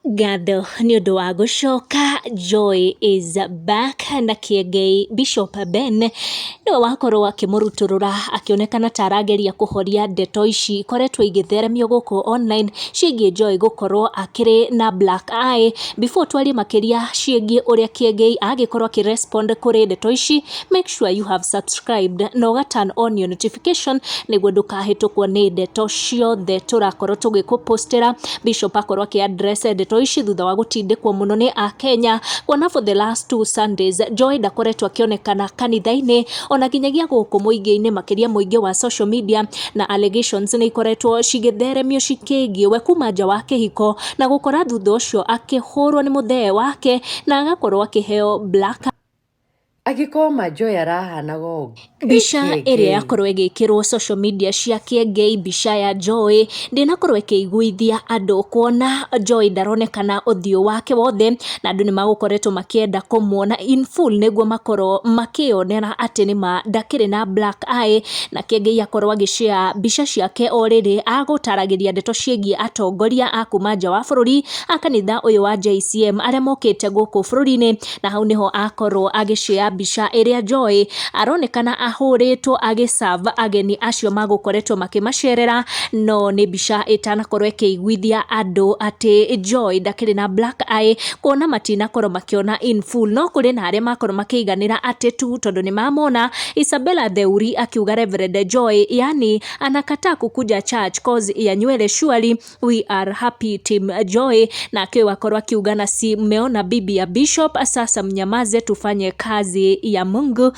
Ngatho nĩ ũndũ wa gũcoka. Joy is back na Kiengei Bishop Ben nĩwe wakorwo akĩmũrutũrũra akĩonekana ta arageria kũhoria ndeto ici koretwo igĩtheremio gũkũ online ciĩgiĩ Joy gũkorwo akĩrĩ na black eye. Before twarie makĩria ciĩgiĩ ũrĩa Kiengei agĩkorwo akĩrespond kũrĩ ndeto ici, make sure you have subscribed na ũga turn on your notification nĩguo ndũkahĩtũkwo nĩ ndeto ciothe tũrakorwo tũgĩkũpostera. Bishop akorwo akĩ-address ndeto ici thutha wa gũtindĩkwo mũno nĩ Akenya, kuona for the last 2 Sundays Joy ndakoretwo akĩonekana kanitha-inĩ ona nginyagia gũkũ mũingĩ-inĩ, makĩria mũingĩ wa social media, na allegations nĩ ikoretwo cigĩtheremio cikĩgiĩ we kuma nja wa kĩhiko na gũkora thutha ũcio akĩhũrwo nĩ mũthee wake na agakorwo akĩheo black agĩkoma Joy arahanaga ũguo. Mbica ĩrĩa yakorwo ĩgĩkĩrwo social media cia Kiengei, mbica ya Joy ndĩnakorwo ĩkĩiguithia andũ, kuona Joy ndaronekana ũthiũ wake wothe, na andũ nĩ magũkoretwo makĩenda kũmuona in full nĩguo makorwo makĩonera atĩ nĩma ndakĩrĩ na black eye. Na Kiengei akorwo agĩshare mbica ciake o rĩrĩ agũtaragĩria ndeto ciĩgiĩ atongoria a kuma nja wa bũrũri a kanitha ũyũ wa JCM arĩa mokĩte gũkũ bũrũri-inĩ, na hau nĩho akorwo agĩshare mbica ĩrĩa Joy aronekana ahũrĩtwo agĩserve ageni acio magũkoretwo makĩmacerera, no nĩ mbica ĩtanakorwo ĩkĩiguithia andũ atĩ Joy ndakĩrĩ na black eye, kuona matinakorwo makĩona in full. No kũrĩ na arĩa makorwo makĩiganĩra atĩ tu tondũ nĩ mamona. Isabella Theuri akiuga Reverend Joy yani anakataa kukuja church cause ya nywele, surely we are happy team Joy, na akiwa akorwo akiuga na si mmeona bibi ya Bishop, sasa mnyamaze tufanye kazi ya Mungu.